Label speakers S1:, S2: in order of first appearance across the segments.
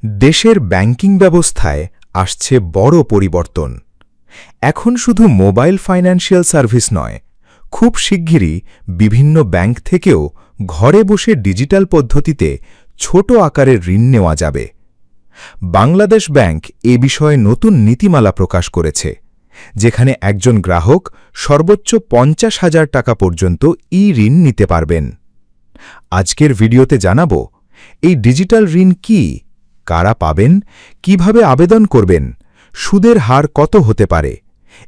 S1: দেশের ব্যাংকিং ব্যবস্থায় আসছে বড় পরিবর্তন। এখন শুধু মোবাইল ফাইন্যান্সিয়াল সার্ভিস নয়, খুব শিগগিরই বিভিন্ন ব্যাংক থেকেও ঘরে বসে ডিজিটাল পদ্ধতিতে ছোট আকারের ঋণ নেওয়া যাবে। বাংলাদেশ ব্যাংক এ বিষয়ে নতুন নীতিমালা প্রকাশ করেছে, যেখানে একজন গ্রাহক সর্বোচ্চ ৫০,০০০ টাকা পর্যন্ত ঋণ নিতে পারবেন। আজকের ভিডিওতে জানাব এই ডিজিটাল ঋণ কি, কারা পাবেন, কিভাবে আবেদন করবেন, সুদের হার কত হতে পারে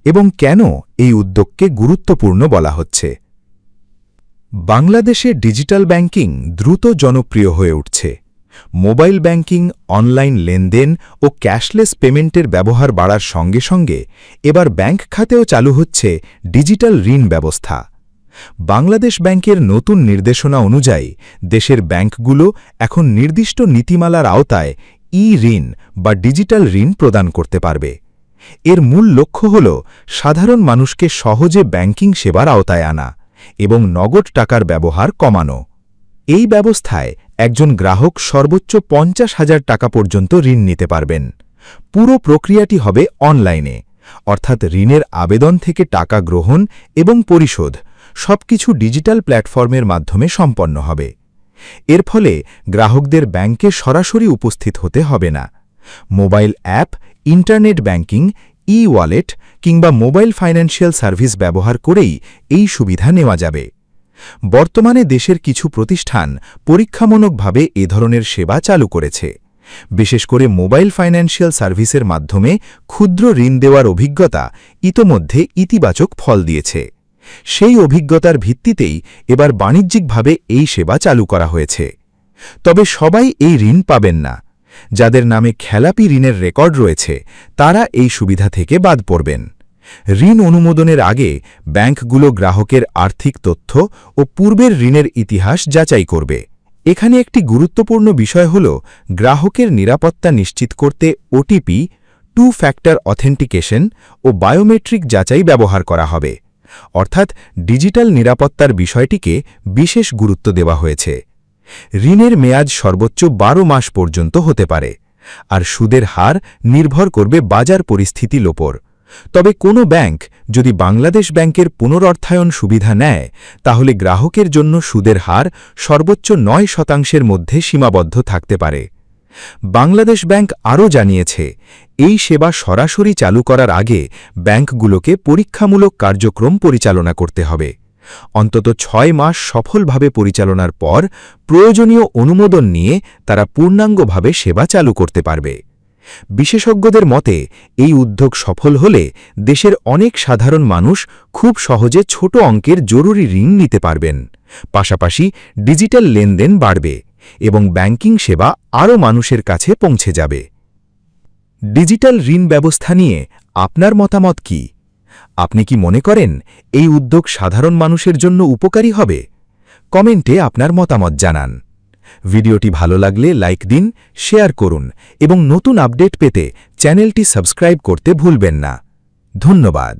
S1: এবং কেন এই উদ্যোগকে গুরুত্বপূর্ণ বলা হচ্ছে। বাংলাদেশে ডিজিটাল ব্যাংকিং দ্রুত জনপ্রিয় হয়ে উঠছে। মোবাইল ব্যাংকিং, অনলাইন লেনদেন ও ক্যাশলেস পেমেন্টের ব্যবহার বাড়ার সঙ্গে সঙ্গে এবার ব্যাংক খাতেও চালু হচ্ছে ডিজিটাল ঋণ ব্যবস্থা। বাংলাদেশ ব্যাংকের নতুন নির্দেশনা অনুযায়ী দেশের ব্যাংকগুলো এখন নির্দিষ্ট নীতিমালার আওতায় ঋণ বা ডিজিটাল ঋণ প্রদান করতে পারবে। এর মূল লক্ষ্য হল সাধারণ মানুষকে সহজে ব্যাংকিং সেবার আওতায় আনা এবং নগদ টাকার ব্যবহার কমানো। এই ব্যবস্থায় একজন গ্রাহক সর্বোচ্চ ৫০,০০০ টাকা পর্যন্ত ঋণ নিতে পারবেন। পুরো প্রক্রিয়াটি হবে অনলাইনে, অর্থাৎ ঋণের আবেদন থেকে টাকা গ্রহণ এবং পরিশোধ সবকিছু ডিজিটাল প্ল্যাটফর্মের মাধ্যমে সম্পন্ন হবে। এর ফলে গ্রাহকদের ব্যাংকে সরাসরি উপস্থিত হতে হবে না। Mobile app, internet banking, wallet কিংবা মোবাইল ফাইন্যান্সিয়াল সার্ভিস ব্যবহার করেই এই সুবিধা নেওয়া যাবে। বর্তমানে দেশের কিছু প্রতিষ্ঠান পরীক্ষামূলকভাবে এ ধরনের সেবা চালু করেছে। বিশেষ করে মোবাইল ফাইন্যান্সিয়াল সার্ভিসের মাধ্যমে ক্ষুদ্র ঋণ দেওয়ার অভিজ্ঞতা ইতোমধ্যে ইতিবাচক ফল দিয়েছে। সেই অভিজ্ঞতার ভিত্তিতেই এবার বাণিজ্যিকভাবে এই সেবা চালু করা হয়েছে। তবে সবাই এই ঋণ পাবেন না। যাদের নামে খেলাপি ঋণের রেকর্ড রয়েছে, তারা এই সুবিধা থেকে বাদ পড়বেন। ঋণ অনুমোদনের আগে ব্যাংকগুলো গ্রাহকের আর্থিক তথ্য ও পূর্বের ঋণের ইতিহাস যাচাই করবে। এখানে একটি গুরুত্বপূর্ণ বিষয় হল গ্রাহকের নিরাপত্তা নিশ্চিত করতে ওটিপি, 2 ফ্যাক্টর অথেন্টিকেশন ও বায়োমেট্রিক যাচাই ব্যবহার করা হবে। অর্থাৎ ডিজিটাল নিরাপত্তার বিষয়টিকে বিশেষ গুরুত্ব দেওয়া হয়েছে। ঋণের মেয়াদ সর্বোচ্চ ১২ মাস পর্যন্ত হতে পারে, আর সুদের হার নির্ভর করবে বাজার পরিস্থিতির ওপর। তবে কোনো ব্যাংক যদি বাংলাদেশ ব্যাংকের পুনরর্থায়ন সুবিধা নেয়, তাহলে গ্রাহকের জন্য সুদের হার সর্বোচ্চ ৯% মধ্যে সীমাবদ্ধ থাকতে পারে। বাংলাদেশ ব্যাংক আরও জানিয়েছে, এই সেবা সরাসরি চালু করার আগে ব্যাংকগুলোকে পরীক্ষামূলক কার্যক্রম পরিচালনা করতে হবে। অন্তত ৬ মাস সফলভাবে পরিচালনার পর প্রয়োজনীয় অনুমোদন নিয়ে তারা পূর্ণাঙ্গভাবে সেবা চালু করতে পারবে। বিশেষজ্ঞদের মতে, এই উদ্যোগ সফল হলে দেশের অনেক সাধারণ মানুষ খুব সহজে ছোট অঙ্কের জরুরি ঋণ নিতে পারবেন। পাশাপাশি ডিজিটাল লেনদেন বাড়বে এবং ব্যাংকিং সেবা আরও মানুষের কাছে পৌঁছে যাবে। ডিজিটাল ঋণ ব্যবস্থা নিয়ে আপনার মতামত কি? আপনি কি মনে করেন এই উদ্যোগ সাধারণ মানুষের জন্য উপকারী হবে? কমেন্টে আপনার মতামত জানান। ভিডিওটি ভালো লাগলে লাইক দিন, শেয়ার করুন এবং নতুন আপডেট পেতে চ্যানেলটি সাবস্ক্রাইব করতে ভুলবেন না। ধন্যবাদ।